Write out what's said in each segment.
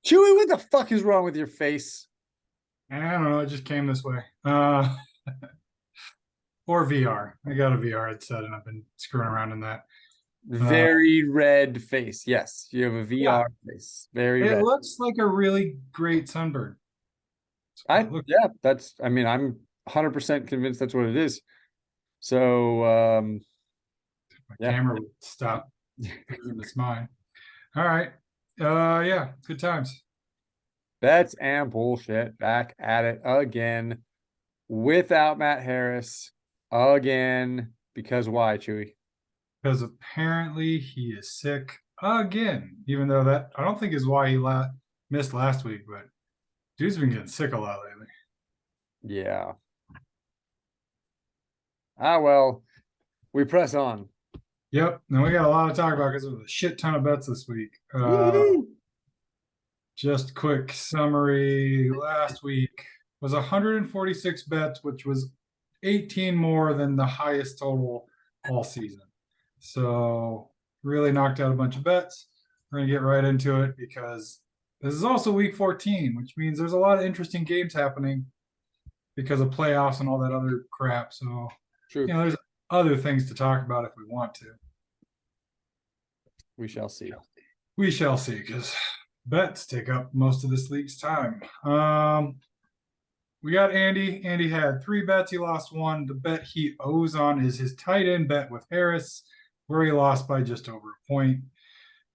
Chewy, what the fuck is wrong with your face? I don't know. It just came this way. Or VR. I got a VR headset and I've been screwing around in that. Uh, Very red face. Yes, you have a yeah, VR face. Very it red. looks like a really great sunburn. That's what it looks. Yeah, I mean, I'm 100% convinced that's what it is. So, My yeah, camera would stop thinking it's mine. All right. Yeah, good times. bets and bullshit back at it again without Matt Harris again. Because why, Chewy? Because apparently he is sick again. Even though that I don't think is why he missed last week, but dude's been getting sick a lot lately. Yeah. Ah, well, we press on. Yep. Now we got a lot to talk about because there was a shit ton of bets this week. Woo! Just quick summary. Last week was 146 bets, which was 18 more than the highest total all season. So really knocked out a bunch of bets. We're gonna get right into it because this is also week 14, which means there's a lot of interesting games happening because of playoffs and all that other crap. So, True. there's other things to talk about if we want to. We shall see. We shall see because bets take up most of this league's time. We got Andy. Andy had three bets. He lost one. The bet he owes on is his tight end bet with Harris, where he lost by just over a point.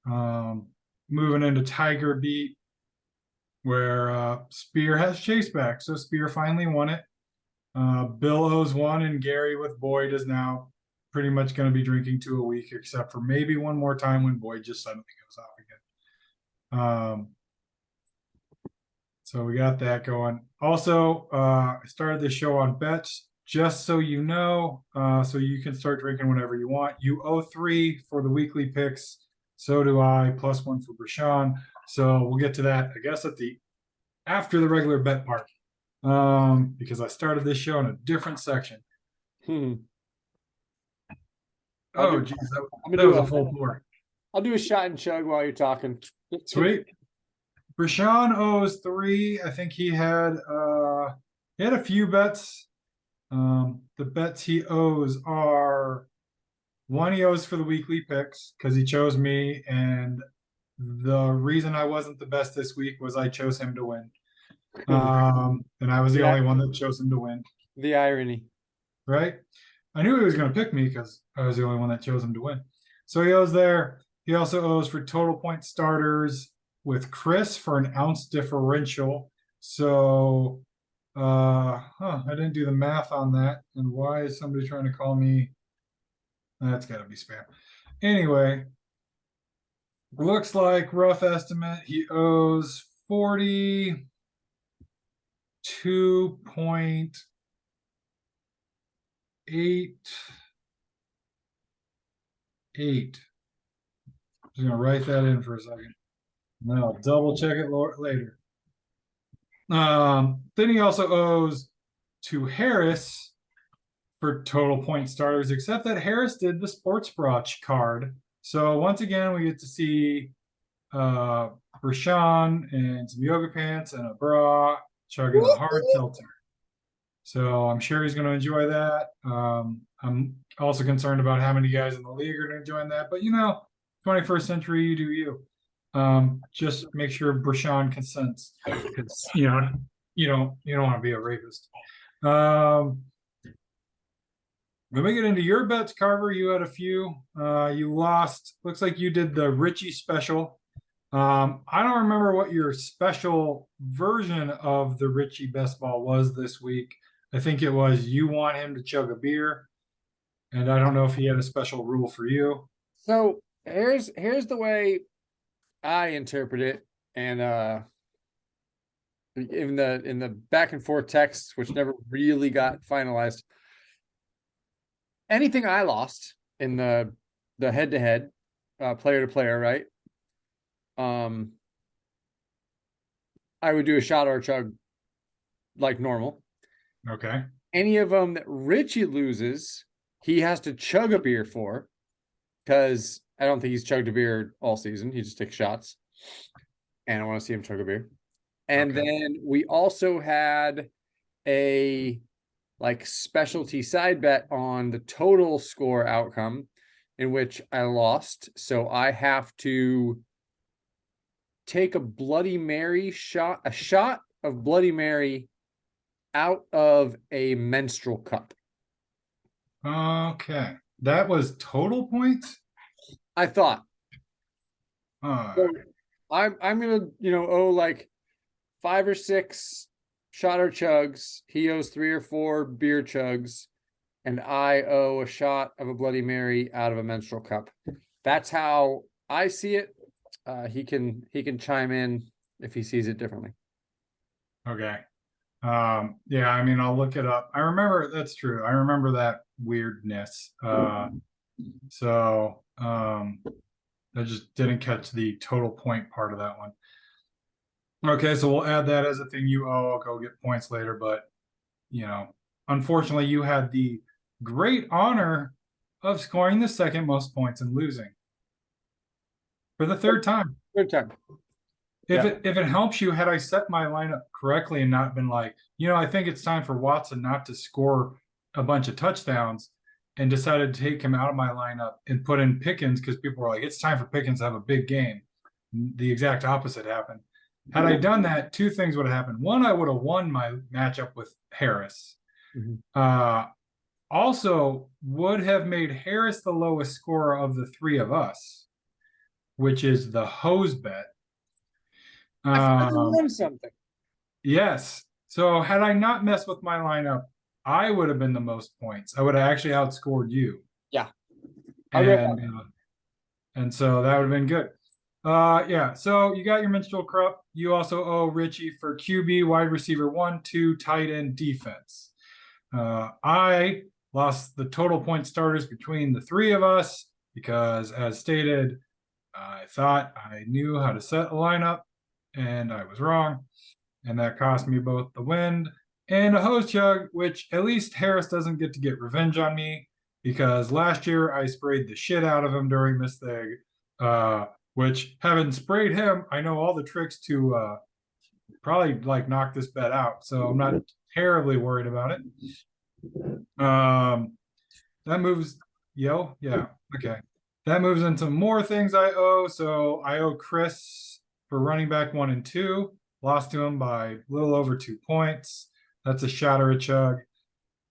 Um, Moving into Tiger beat, where Spear has Chase back. So Spear finally won it. Bill owes one, and Gary with Boyd is now pretty much going to be drinking two a week, except for maybe one more time when Boyd just suddenly goes off again. So we got that going. Also, I started the show on bets, just so you know, so you can start drinking whenever you want. You owe three for the weekly picks. So do I, plus one for Brashawn. So we'll get to that, I guess, after the regular bet part, because I started this show in a different section. Hmm. I'll Oh, do. geez, I'm gonna that do was a a. full pour. I'll do a shot and chug while you're talking. Sweet. Brashawn owes three. I think he had a few bets. The bets he owes are one he owes for the weekly picks because he chose me, and the reason I wasn't the best this week was I chose him to win. And I was the Yeah, only one that chose him to win, the irony. right? I knew he was going to pick me because I was the only one that chose him to win. So he owes there. He also owes for total point starters with Chris for an ounce differential. So I didn't do the math on that. And why is somebody trying to call me? That's got to be spam. Anyway, looks like rough estimate he owes 42.88. Just gonna write that in for a second. And then I'll double check it later. Then he also owes to Harris for total point starters, except that Harris did the sports brooch card. So once again, we get to see uh Rashawn and some yoga pants and a bra chugging a hard seltzer. So I'm sure he's going to enjoy that. I'm also concerned about how many guys in the league are enjoying that. But 21st century, you do you. Just make sure Brashawn consents because you don't want to be a rapist. Um, when we get into your bets, Carver, you had a few. You lost. Looks like you did the Richie special. I don't remember what your special version of the Richie best ball was this week. I think it was you want him to chug a beer, and I don't know if he had a special rule for you. So here's the way I interpret it, and in the back and forth texts, which never really got finalized. Anything I lost in the head to head, player to player, right? Um, I would do a shot or a chug like normal. Okay. Any of them that Richie loses, he has to chug a beer for, because I don't think he's chugged a beer all season. He just takes shots. and I want to see him chug a beer. And Okay. then we also had a like specialty side bet on the total score outcome in which I lost. So I have to take a Bloody Mary shot, a shot of Bloody Mary out of a menstrual cup. Okay. That was total points? I thought. All So right. I'm gonna, owe like 5 or 6 shot or chugs. He owes 3 or 4 beer chugs, and I owe a shot of a Bloody Mary out of a menstrual cup. That's how I see it. He can chime in if he sees it differently. Okay. Yeah, I mean, I'll look it up. I remember that's true. I remember that weirdness. So I just didn't catch the total point part of that one. Okay, so we'll add that as a thing you owe. I'll go get points later, but you know, unfortunately, you had the great honor of scoring the second most points and losing for the third time. Good time. If Yeah. it helps you, had I set my lineup correctly and not been like, I think it's time for Watson not to score a bunch of touchdowns, and decided to take him out of my lineup and put in Pickens because people were like, it's time for Pickens to have a big game. The exact opposite happened. Had I done that, two things would have happened. One, I would have won my matchup with Harris. Mhm. Also, would have made Harris the lowest scorer of the three of us, which is the hose bet. I finally Um, won something. yes. So had I not messed with my lineup, I would have been the most points. I would have actually outscored you, Yeah. I'll go. and and so that would have been good. Yeah. So you got your minstrel cup. You also owe Richie for QB, wide receiver 1, 2, tight end, defense. I lost the total point starters between the three of us because, as stated, I thought I knew how to set a lineup, and I was wrong, and that cost me both the win and a hose chug, which at least Harris doesn't get to get revenge on me because last year I sprayed the shit out of him during this thing. Which having sprayed him, I know all the tricks to probably like knock this bet out. So I'm not terribly worried about it. That moves, yeah, okay. That moves into more things I owe. So I owe Chris for running back 1 and 2. Lost to him by a little over 2 points. That's a shot or a chug.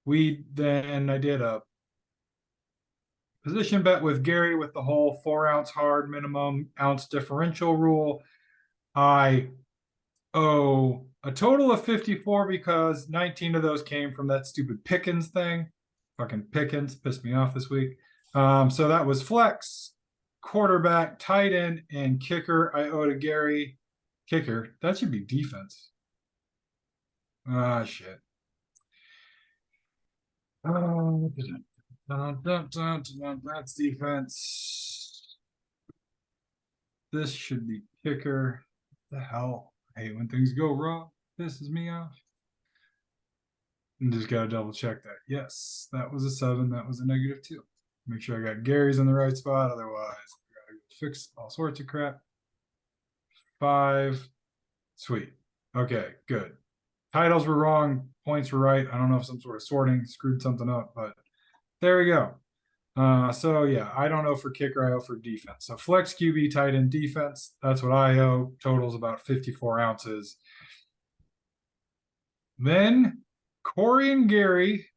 I did a position bet with Gary with the whole 4 ounce hard minimum ounce differential rule. I owe a total of 54 because 19 of those came from that stupid Pickens thing. Fucking Pickens pissed me off this week. So that was flex, quarterback, tight end, and kicker. I owe to Gary. Kicker. That should be defense. Ah, shit. That's defense. This should be kicker. What the hell? I hate when things go wrong. Pisses me off. And just gotta double check that. Yes, that was a 7. That was a -2. Make sure I got Gary's in the right spot. Otherwise, I gotta fix all sorts of crap. 5. Sweet. Okay, good. Titles were wrong. Points were right. I don't know if some sort of sorting screwed something up, but there we go. So yeah, I don't know for kicker. I owe for defense. So flex QB, tight end, defense. That's what I owe. Totals about 54 ounces. Then Corey and Gary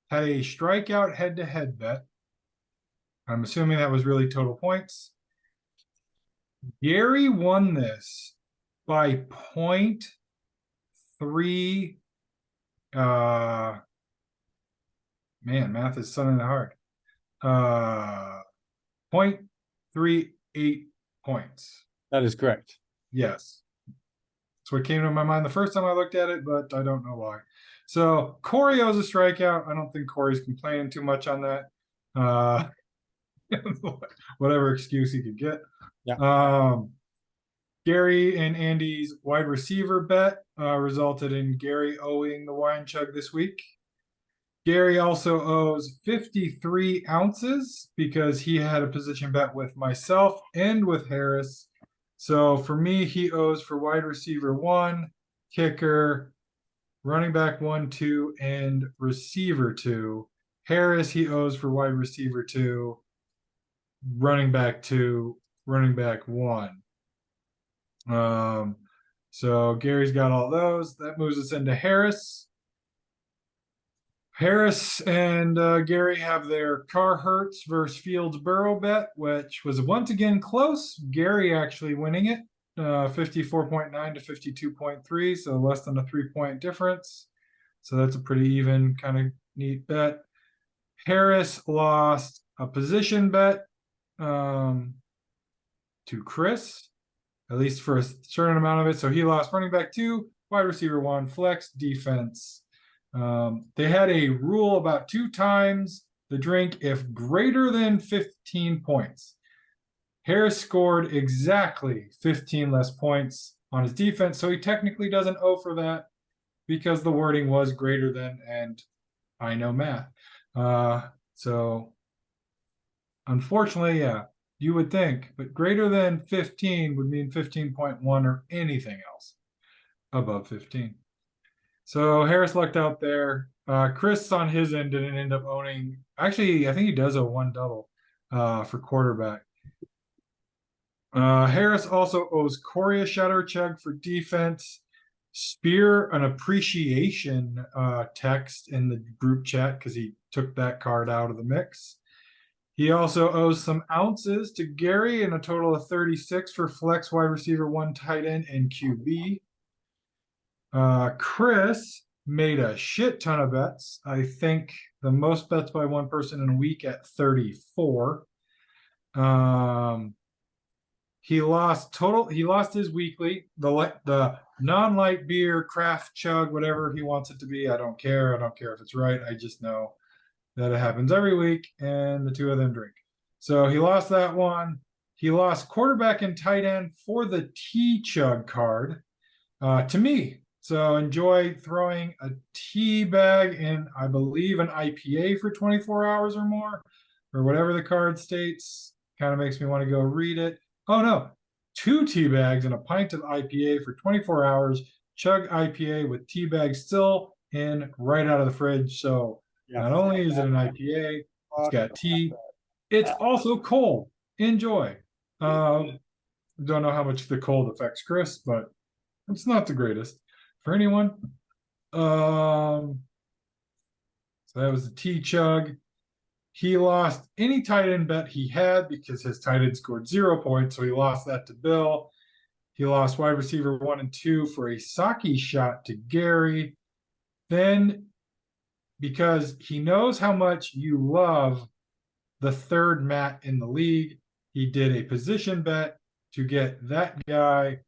had a strikeout head-to-head bet. I'm assuming that was really total points. Gary won this by 0.3. Man, math is suddenly hard. 0.38 points. That is correct. Yes. That's what came to my mind the first time I looked at it, but I don't know why. So Corey owes a strikeout. I don't think Corey's complaining too much on that. Whatever excuse he could get. Yeah. Gary and Andy's wide receiver bet resulted in Gary owing the wine chug this week. Gary also owes 53 ounces because he had a position bet with myself and with Harris. So for me, he owes for wide receiver 1, kicker, running back 1, 2, and receiver 2. Harris, he owes for wide receiver 2, running back 2, running back 1. So Gary's got all those. That moves us into Harris. Harris and Gary have their Carr-Hurts versus Fields-Burrow bet, which was once again close. Gary actually winning it, 54.9 to 52.3, so less than a 3-point difference. So that's a pretty even kind of neat bet. Harris lost a position bet to Chris, at least for a certain amount of it. So he lost running back 2, wide receiver 1, flex, defense. They had a rule about 2 times the drink if greater than 15 points. Harris scored exactly 15 less points on his defense, so he technically doesn't owe for that because the wording was greater than, and I know math. So unfortunately, yeah, you would think, but greater than 15 would mean 15.1 or anything else above 15. So Harris lucked out there. Chris on his end didn't end up owning. Actually, I think he does owe 1 double for quarterback. Harris also owes Corey a shatter chug for defense. Spear an appreciation text in the group chat because he took that card out of the mix. He also owes some ounces to Gary in a total of 36 for flex, wide receiver 1, tight end, and QB. Chris made a shit ton of bets. I think the most bets by one person in a week at 34. He lost his weekly, the non-light beer, craft chug, whatever he wants it to be. I don't care. I don't care if it's right. I just know that it happens every week, and the 2 of them drink. So he lost that one. He lost quarterback and tight end for the T chug card to me. So enjoy throwing a tea bag in, I believe, an IPA for 24 hours or more, or whatever the card states. Kind of makes me want to go read it. Oh no, 2 tea bags and a pint of IPA for 24 hours. Chug IPA with tea bags still in right out of the fridge. So not only is it an IPA, it's got tea. It's also cold. Enjoy. Don't know how much the cold affects Chris, but it's not the greatest for anyone. So that was the tea chug. He lost any tight end bet he had because his tight end scored 0 points, so he lost that to Bill. He lost wide receiver 1 and 2 for a Saki shot to Gary. Then, because he knows how much you love the third Matt in the league, he did a position bet to get that guy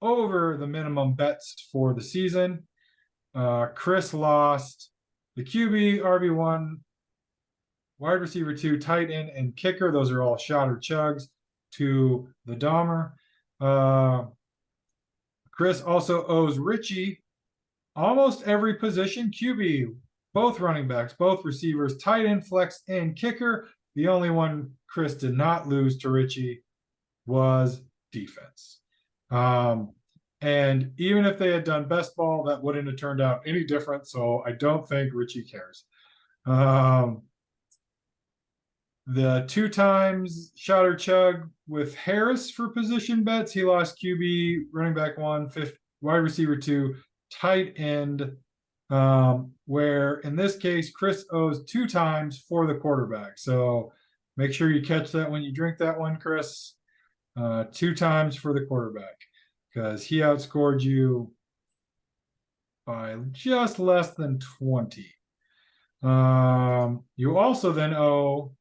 over the minimum bets for the season. Chris lost the QB, RB1, wide receiver 2, tight end, and kicker. Those are all shot or chugs to the Dahmer. Chris also owes Richie almost every position: QB, both running backs, both receivers, tight end, flex, and kicker. The only one Chris did not lose to Richie was defense. And even if they had done best ball, that wouldn't have turned out any different. So I don't think Richie cares. The 2 times shot or chug with Harris for position bets. He lost QB, running back 1, wide receiver 2, tight end. Where in this case, Chris owes 2 times for the quarterback. So make sure you catch that when you drink that one, Chris. 2 times for the quarterback because he outscored you by just less than 20. You also then owe,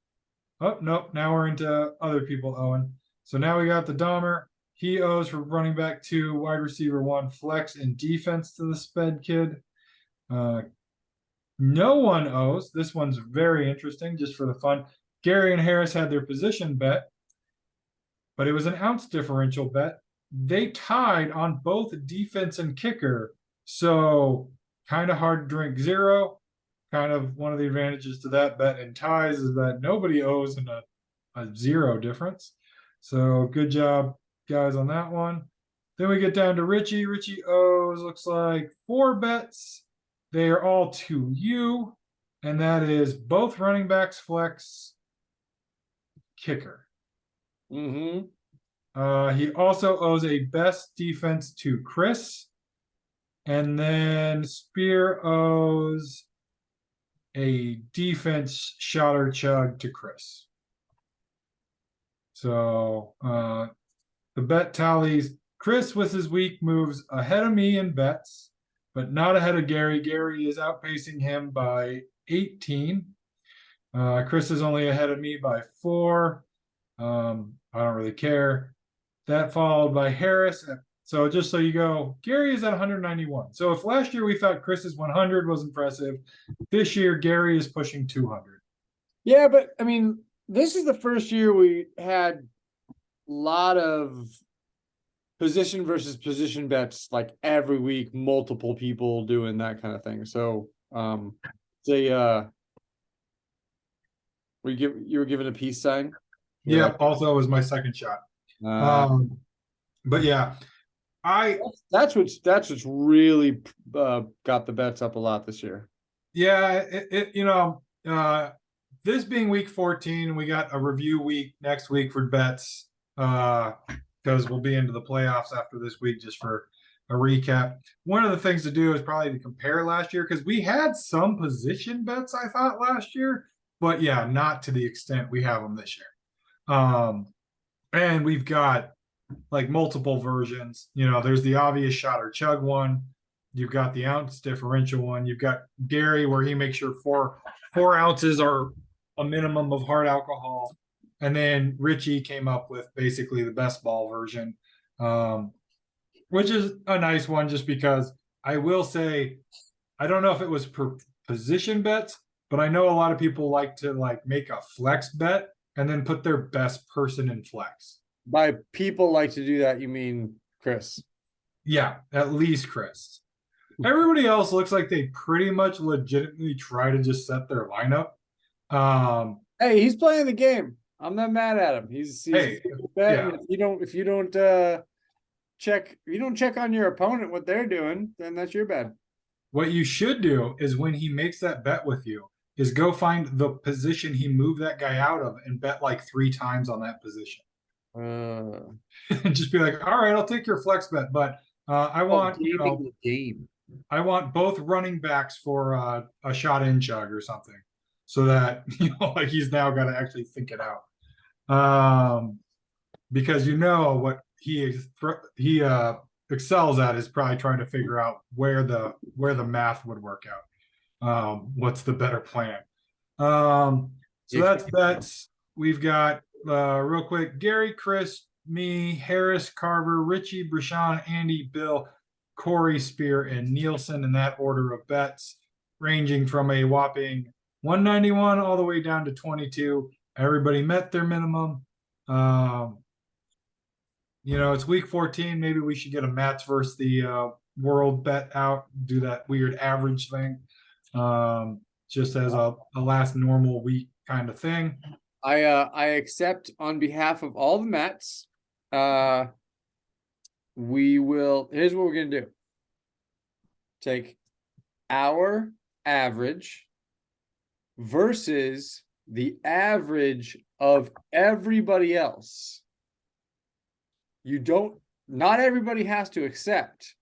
oh, nope, now we're into other people owing. So now we got the Dahmer. He owes for running back 2, wide receiver 1, flex, and defense to the sped kid. No one owes. This one's very interesting just for the fun. Gary and Harris had their position bet, but it was an ounce differential bet. They tied on both defense and kicker. So kind of hard to drink 0. Kind of one of the advantages to that bet in ties is that nobody owes in a 0 difference. So good job, guys on that one. Then we get down to Richie. Richie owes, looks like 4 bets. They are all to you. And that is both running backs, flex, kicker. Mm-hmm. He also owes a best defense to Chris. And then Spear owes a defense shot or chug to Chris. So the bet tallies. Chris with his week moves ahead of me in bets, but not ahead of Gary. Gary is outpacing him by 18. Chris is only ahead of me by 4. I don't really care. That followed by Harris. So just so you go, Gary is at 191. So if last year we thought Chris's 100 was impressive, this year Gary is pushing 200. Yeah, but I mean, this is the first year we had a lot of position versus position bets like every week, multiple people doing that kind of thing. So they you were given a peace sign? Yeah, also was my second shot. But yeah, that's what's really got the bets up a lot this year. Yeah, this being week 14, we got a review week next week for bets. Because we'll be into the playoffs after this week, just for a recap. One of the things to do is probably to compare last year, because we had some position bets, I thought, last year, but yeah, not to the extent we have them this year. And we've got like multiple versions. There's the obvious shot or chug one. You've got the ounce differential one. You've got Gary, where he makes sure four ounces are a minimum of hard alcohol. And then Richie came up with basically the best ball version, which is a nice one, just because I will say, I don't know if it was per position bets, but I know a lot of people like to make a flex bet and then put their best person in flex. By people like to do that, you mean Chris? Yeah, at least Chris. Everybody else looks like they pretty much legitimately try to just set their lineup. Hey, he's playing the game. I'm not mad at him. He's hey, yeah. If you don't check on your opponent what they're doing, then that's your bad. What you should do is, when he makes that bet with you, is go find the position he moved that guy out of and bet like 3 times on that position. And just be like, all right, I'll take your flex bet, but I want the game. I want both running backs for a shot in chug or something, so that like he's now got to actually think it out. Because what he excels at is probably trying to figure out where the math would work out. What's the better plan? So that's bets. We've got real quick: Gary, Chris, me, Harris, Carver, Richie, Brashan, Andy, Bill, Corey, Spear, and Nielsen, in that order of bets, ranging from a whopping 191 all the way down to 22. Everybody met their minimum. It's week 14. Maybe we should get a Mats versus the world bet out, do that weird average thing, just as a last normal week kind of thing. I accept on behalf of all the Mets. Here's what we're gonna do. Take our average versus the average of everybody else. Not everybody has to accept,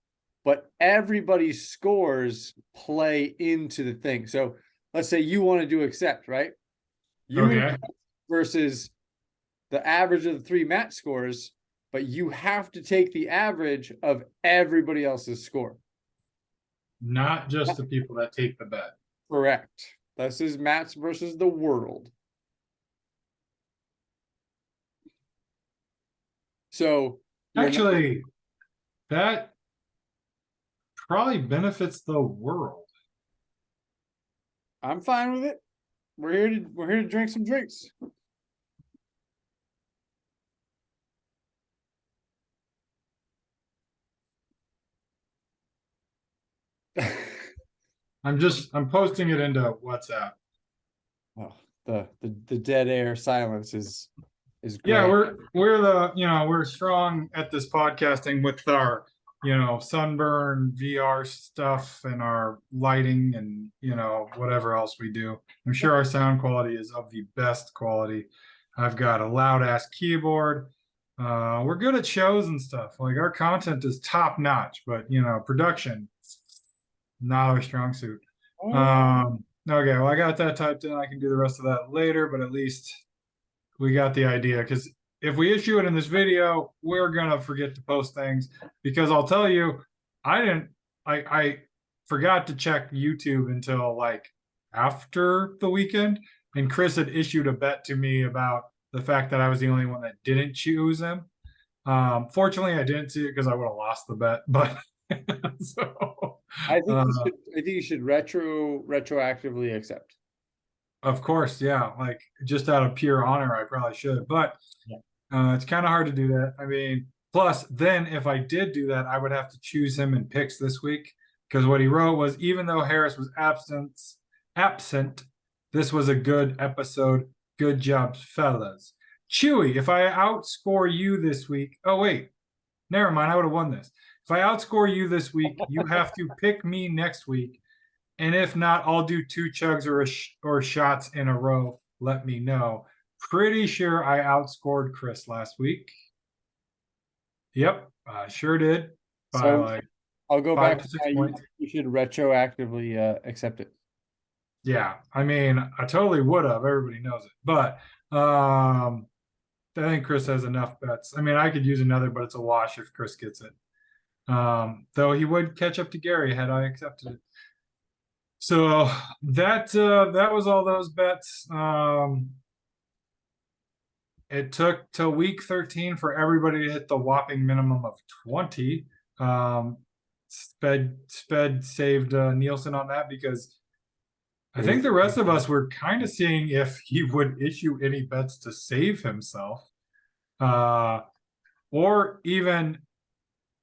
but everybody's scores play into the thing. So let's say you want to do accept, right? Okay. Versus the average of the 3 match scores, but you have to take the average of everybody else's score. Not just the people that take the bet. Correct. This is Mats versus the world. So actually, that probably benefits the world. I'm fine with it. We're here to drink some drinks. I'm posting it into WhatsApp. Oh, the dead air silence is is Yeah, great. we're the we're strong at this podcasting with our sunburn VR stuff and our lighting and whatever else we do. I'm sure our sound quality is of the best quality. I've got a loud ass keyboard. We're good at shows and stuff. Like our content is top notch, but production not our strong suit. Okay, well I got that typed in. I can do the rest of that later, but at least we got the idea because if we issue it in this video, we're gonna forget to post things because I'll tell you, I didn't I forgot to check YouTube until like after the weekend, and Chris had issued a bet to me about the fact that I was the only one that didn't choose him. Fortunately, I didn't see it because I would have lost the bet, but so I think you should retroactively accept. of course, yeah, like just out of pure honor, I probably should, but Yeah. it's kind of hard to do that. I mean, plus, then if I did do that, I would have to choose him in picks this week because what he wrote was even though Harris was absent, this was a good episode. Good job, fellas. Chewy, if I outscore you this week, oh wait, never mind, I would have won this. If I outscore you this week, you have to pick me next week. And if not, I'll do 2 chugs or shots in a row. Let me know. Pretty sure I outscored Chris last week. Yep, I sure did. By So like I'll go 5 back to to 6 my, points. you should retroactively accept it. Yeah, I mean, I totally would have. Everybody knows it. But I think Chris has enough bets. I mean, I could use another, but it's a wash if Chris gets it. Though he would catch up to Gary had I accepted it. So that was all those bets. It took till week 13 for everybody to hit the whopping minimum of 20. Sped saved Nielsen on that because I think the rest of us were kind of seeing if he would issue any bets to save himself, or even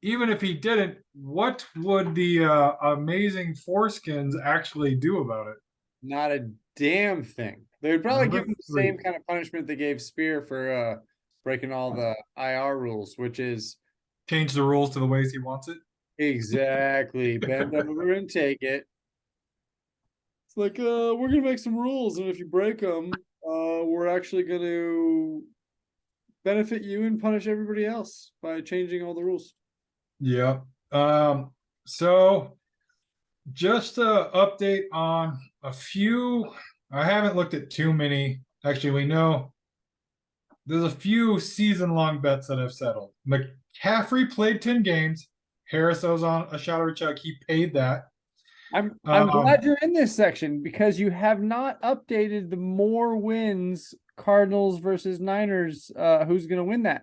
if he didn't, what would the amazing foreskins actually do about it? Not a damn thing. They would probably Number give him the 3. same kind of punishment they gave Spear for breaking all the IR rules, which is Change the rules to the ways he wants it. exactly bend over and take it. It's like we're gonna make some rules, and if you break them, we're actually gonna benefit you and punish everybody else by changing all the rules. Yeah. So just a update on a few. I haven't looked at too many. Actually, we know there's a few season-long bets that have settled. McCaffrey played 10 games. Harris owes on a shot or a chug. He paid that. I'm glad you're in this section because you have not updated the more wins Cardinals versus Niners. Who's gonna win that?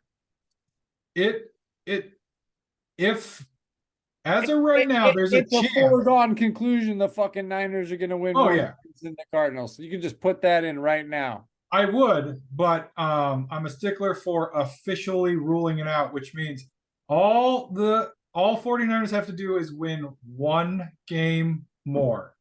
If as of right now, there's a It's a chance. foregone conclusion the fucking Niners are gonna win Oh more yeah, than the Cardinals. So you can just put that in right now. I would, but I'm a stickler for officially ruling it out, which means all 49ers have to do is win 1 game more.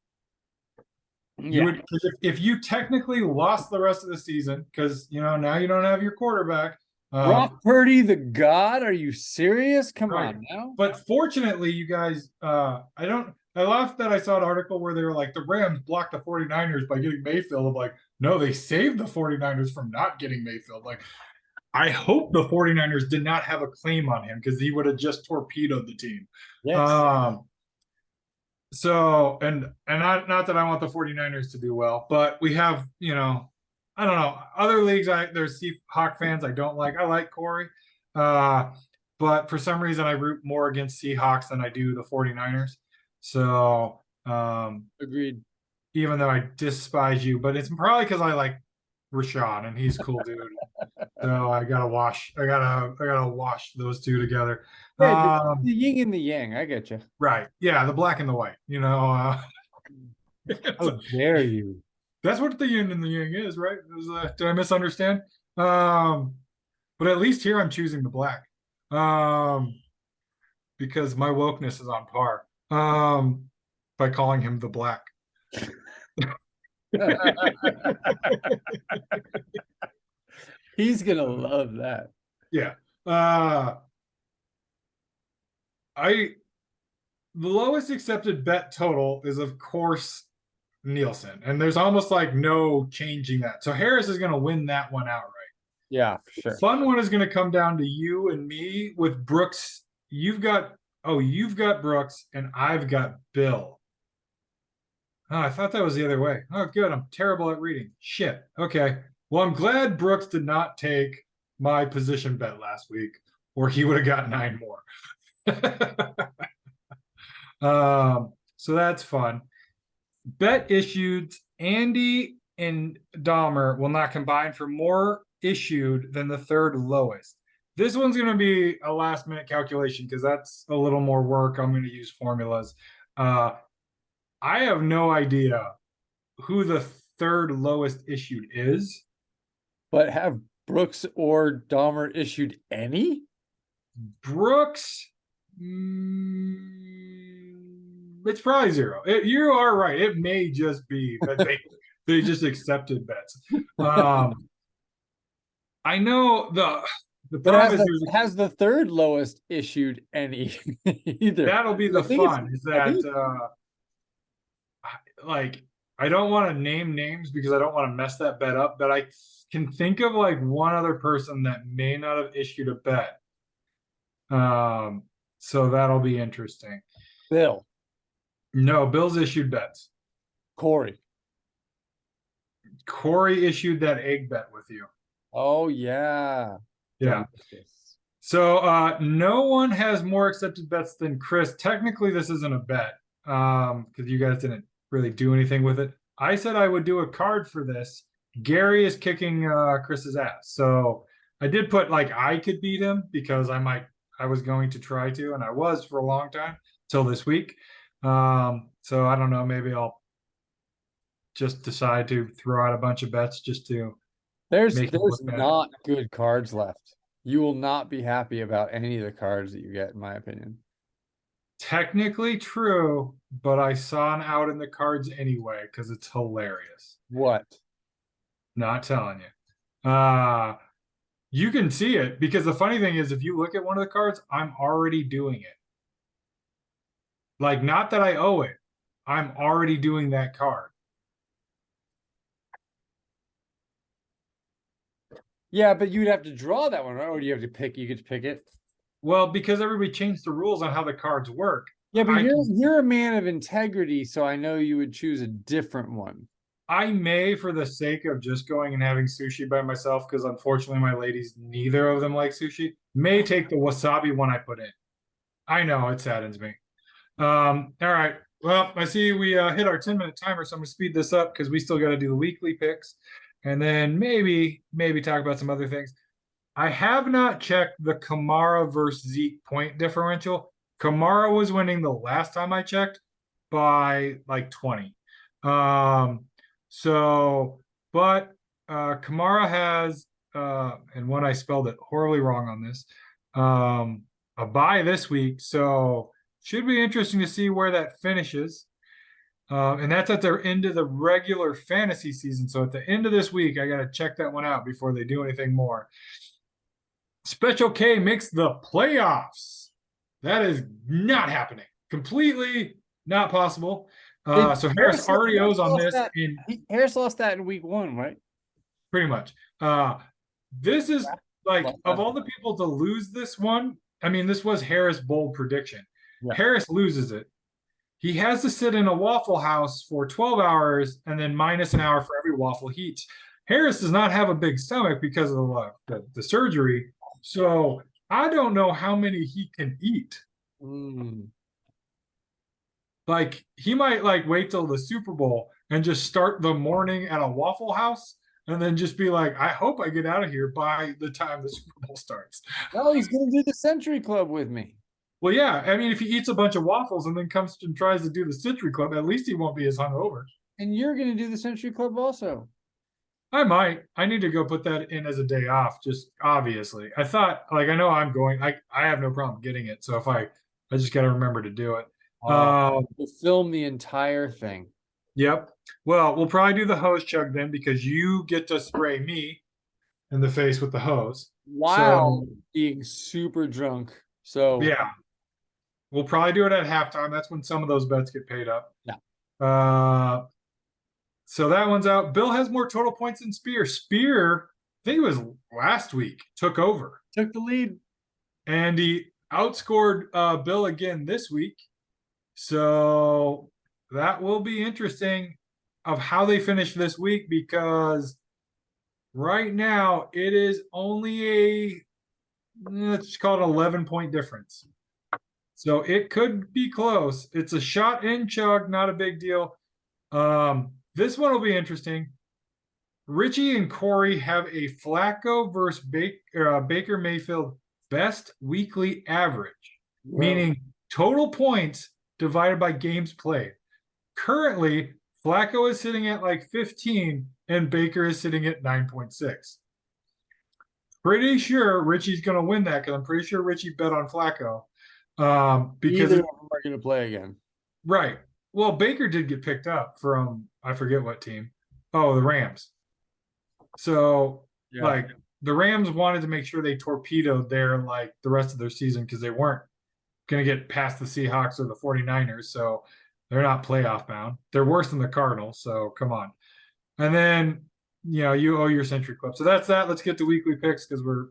You would, if you technically lost the rest of the season, because now you don't have your quarterback. Brock Purdy, the god? Are you serious? Come Right. on now. But fortunately, you guys, I laughed that I saw an article where they were like, the Rams blocked the 49ers by getting Mayfield. I'm like, no, they saved the 49ers from not getting Mayfield. Like, I hope the 49ers did not have a claim on him because he would have just torpedoed the team. Yes. So, and not that I want the 49ers to do well, but we have, I don't know, other leagues, there's Seahawk fans I don't like. I like Corey. But for some reason I root more against Seahawks than I do the 49ers. So, Agreed. even though I despise you, but it's probably because I like Rashawn and he's a cool dude. So I gotta wash those two together. Yeah, the yin and the yang. I get you. Right. Yeah, the black and the white. How dare you? That's what the yin and the yang is, right? Did I misunderstand? But at least here I'm choosing the black. Because my wokeness is on par. By calling him the black. He's gonna love that. Yeah. I the lowest accepted bet total is of course Nielsen, and there's almost like no changing that. So Harris is going to win that one outright. Yeah, for The sure. fun one is going to come down to you and me with Brooks. You've got Brooks, and I've got Bill. Oh, I thought that was the other way. Oh, good. I'm terrible at reading. Shit. Okay. Well, I'm glad Brooks did not take my position bet last week, or he would have got 9 more. So that's fun. Bet issued, Andy and Dahmer will not combine for more issued than the third lowest. This one's going to be a last minute calculation because that's a little more work. I'm going to use formulas. I have no idea who the third lowest issued is. But have Brooks or Dahmer issued any? Brooks, it's probably 0. You are right. It may just be that they just accepted bets. I know the But problem is has the third lowest issued any either? that'll be the fun is that like I don't want to name names because I don't want to mess that bet up, but I can think of like one other person that may not have issued a bet. So that'll be interesting. Bill, No, Bill's issued bets. Corey. Corey issued that egg bet with you. Oh yeah. Yeah. Delicious. So no one has more accepted bets than Chris. Technically, this isn't a bet because you guys didn't really do anything with it. I said I would do a card for this. Gary is kicking Chris's ass. So I did put like I could beat him because I was going to try to, and I was for a long time till this week. So I don't know, maybe I'll just decide to throw out a bunch of bets just to There's make it look bad. not good cards left. You will not be happy about any of the cards that you get, in my opinion. Technically true, but I saw an out in the cards anyway because it's hilarious. What? Not telling you. You can see it because the funny thing is, if you look at one of the cards, I'm already doing it. Like, not that I owe it, I'm already doing that card. Yeah, but you'd have to draw that one, right? Or do you have to pick? You get to pick it. Well, because everybody changed the rules on how the cards work. Yeah, but you're a man of integrity, so I know you would choose a different one. I may, for the sake of just going and having sushi by myself, because unfortunately my ladies, neither of them like sushi, may take the wasabi one I put in. I know, it saddens me. All right. Well, I see we hit our 10-minute timer, so I'm gonna speed this up because we still got to do the weekly picks, and then maybe talk about some other things. I have not checked the Kamara versus Zeke point differential. Kamara was winning the last time I checked by like 20. But Kamara has, and when I spelled it horribly wrong on this, a bye this week. So should be interesting to see where that finishes. And that's at their end of the regular fantasy season. So at the end of this week, I got to check that one out before they do anything more. Special K makes the playoffs. That is not happening. Completely not possible. So Harris already owes on this. Harris lost that in week 1, right? Pretty much. This is like, of all the people to lose this one, I mean, this was Harris' bold prediction. Yeah. Harris loses it. He has to sit in a Waffle House for 12 hours and then minus an hour for every waffle he eats. Harris does not have a big stomach because of the surgery. So I don't know how many he can eat. Like, he might like wait till the Super Bowl and just start the morning at a Waffle House and then just be like, I hope I get out of here by the time the Super Bowl starts. No, he's going to do the Century Club with me. Well, yeah. I mean, if he eats a bunch of waffles and then comes and tries to do the Century Club, at least he won't be as hungover. And you're going to do the Century Club also. I might. I need to go put that in as a day off, just obviously. I thought, like, I know I'm going. I have no problem getting it. So if I just got to remember to do it. We'll film the entire thing. Yep. Well, we'll probably do the hose chug then because you get to spray me. in the face with the hose. While So being super drunk. So yeah, we'll probably do it at halftime. That's when some of those bets get paid up. yeah. Uh, so that one's out. Bill has more total points than Spear. Spear, I think it was last week, took over. Took the lead. And he outscored Bill again this week. So that will be interesting of how they finish this week because right now it is only a, let's call it 11-point difference. So it could be close. It's a shot in chug, not a big deal. This one will be interesting. Richie and Corey have a Flacco versus Baker Mayfield best weekly average, Whoa. meaning total points divided by games played. Currently, Flacco is sitting at like 15 and Baker is sitting at 9.6. Pretty sure Richie's going to win that because I'm pretty sure Richie bet on Flacco. Because Either of them are going to play again. right. Well, Baker did get picked up from I forget what team. Oh, the Rams. So Yeah. like the Rams wanted to make sure they torpedoed their like the rest of their season because they weren't going to get past the Seahawks or the 49ers. So they're not playoff bound. They're worse than the Cardinals. So come on. And then, you owe your Century Club. So that's that. Let's get to weekly picks because we're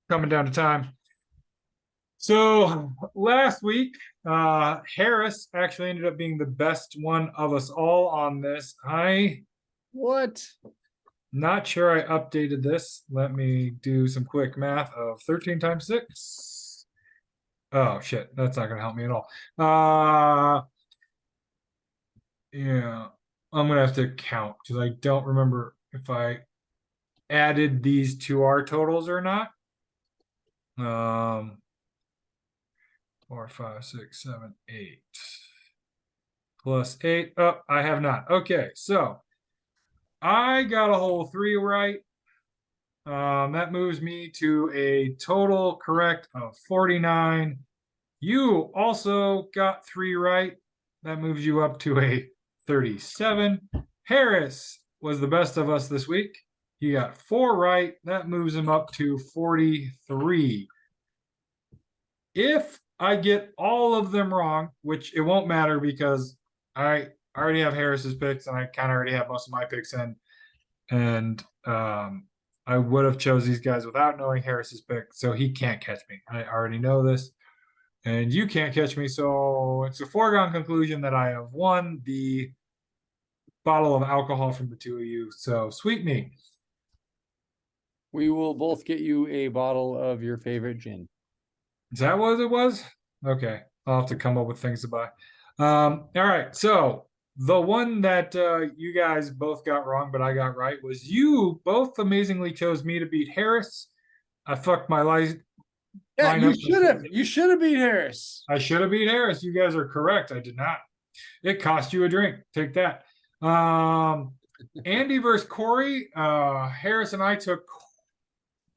coming down to time. So last week, Harris actually ended up being the best one of us all on this. What? Not sure I updated this. Let me do some quick math of 13 times 6. Oh, shit. That's not going to help me at all. Yeah. I'm going to have to count because I don't remember if I added these to our totals or not. 4, 5, 6, 7, 8. Plus 8. Oh, I have not. Okay. So I got a whole 3 right. That moves me to a total correct of 49. You also got 3 right. That moves you up to a 37. Harris was the best of us this week. He got 4 right. That moves him up to 43. If I get all of them wrong, which it won't matter because I already have Harris's picks and I kind of already have most of my picks in. And I would have chose these guys without knowing Harris's pick, so he can't catch me. I already know this, and you can't catch me. So it's a foregone conclusion that I have won the bottle of alcohol from the two of you. So sweet me. We will both get you a bottle of your favorite gin. Is that what it was? Okay, I'll have to come up with things to buy. All right, so the one that you guys both got wrong, but I got right, was you both amazingly chose me to beat Harris. I fucked my Yeah, you lineup. should have. You should have beat Harris. I should have beat Harris. You guys are correct. I did not. It cost you a drink. Take that. Andy versus Corey. Harris and I took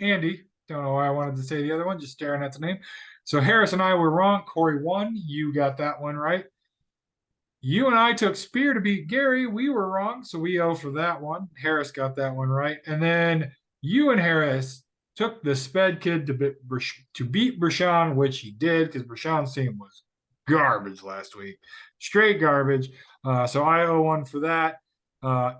Andy. Don't know why I wanted to say the other one, just staring at the name. So Harris and I were wrong. Corey won. You got that one right. You and I took Spear to beat Gary. We were wrong, so we owe for that one. Harris got that one right. And then you and Harris took the Sped kid to beat Brashawn, which he did because Brashawn's team was garbage last week. Straight garbage. So I owe one for that.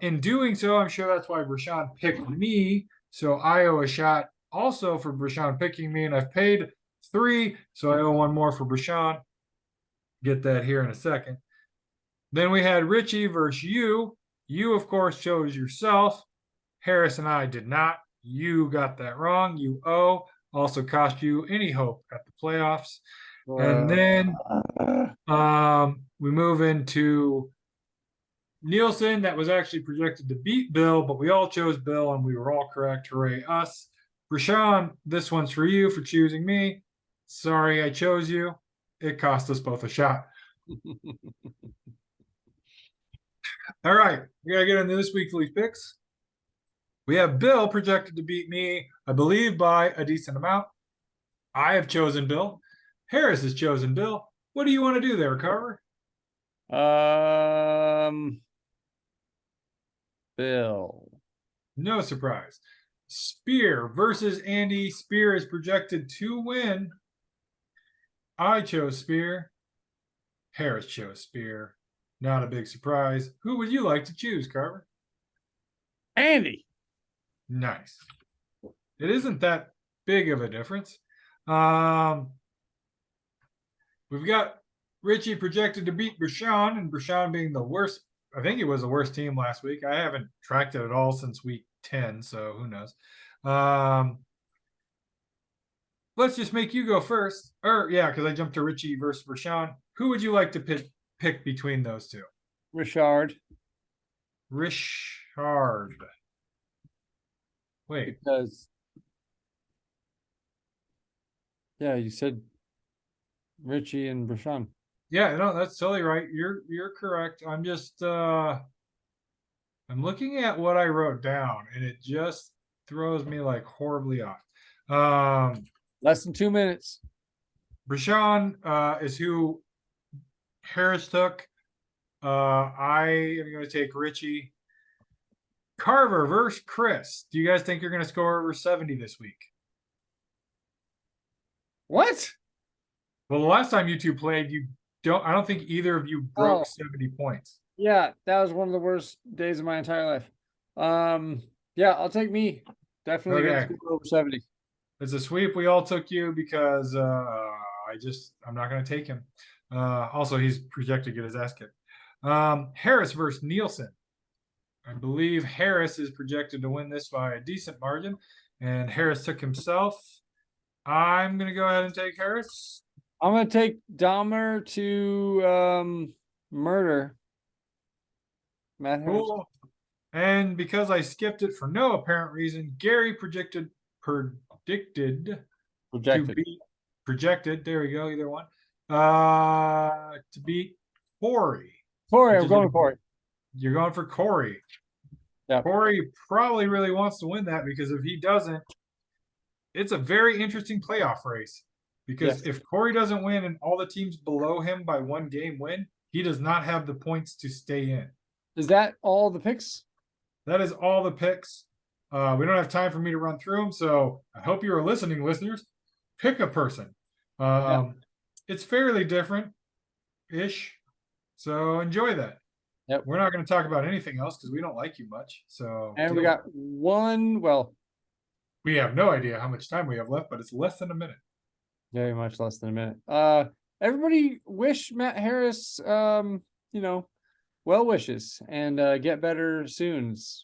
In doing so, I'm sure that's why Brashawn picked me. So I owe a shot also for Brashawn picking me, and I've paid 3, so I owe one more for Brashawn. Get that here in a second. Then we had Richie versus you. You, of course, chose yourself. Harris and I did not. You got that wrong. You owe. Also cost you any hope at the playoffs. And then we move into Nielsen. That was actually projected to beat Bill, but we all chose Bill and we were all correct. Hooray us. Rashawn, this one's for you for choosing me. Sorry I chose you. It cost us both a shot. All right, we gotta get into this weekly picks. We have Bill projected to beat me, I believe, by a decent amount. I have chosen Bill. Harris has chosen Bill. What do you want to do there, Carver? Bill. No surprise. Spear versus Andy. Spear is projected to win. I chose Spear. Harris chose Spear. Not a big surprise. Who would you like to choose, Carver? Andy. Nice. It isn't that big of a difference. We've got Richie projected to beat Brashawn, and Brashawn being the worst. I think it was the worst team last week. I haven't tracked it at all since week 10, so who knows. Let's just make you go first. Or yeah, because I jumped to Richie versus Brashawn. Who would you like to pick between those two? Richard. Richard. Wait. Because yeah, you said Richie and Brashawn. Yeah, no, that's totally right. You're correct. I'm just I'm looking at what I wrote down and it just throws me like horribly off. Less than 2 minutes. Brashawn is who Harris took. I am going to take Richie. Carver versus Chris. Do you guys think you're going to score over 70 this week? What? Well, the last time you two played, I don't think either of you broke 70 points. Yeah, that was one of the worst days of my entire life. Yeah, I'll take me. Definitely Okay. gonna score over 70. It's a sweep. We all took you because I'm not going to take him. Also, he's projected to get his ass kicked. Harris versus Nielsen. I believe Harris is projected to win this by a decent margin, and Harris took himself. I'm going to go ahead and take Harris. I'm gonna take Dahmer to murder Matt Harris. Cool. And because I skipped it for no apparent reason, Gary predicted to beat projected. There we go. Either one. To beat Corey. Corey, I'm going for Corey. You're going for Corey. Yeah. Corey probably really wants to win that because if he doesn't, it's a very interesting playoff race. Because if Corey doesn't win and all the teams below him by 1 game win, he does not have the points to stay in. Is that all the picks? That is all the picks. We don't have time for me to run through them, so I hope you are listening, listeners. Pick a person. It's fairly different-ish, so enjoy that. Yep. We're not going to talk about anything else because we don't like you much. So and we got one. Well, we have no idea how much time we have left, but it's less than a minute. Very much less than a minute. Everybody wish Matt Harris, well wishes and get better soon.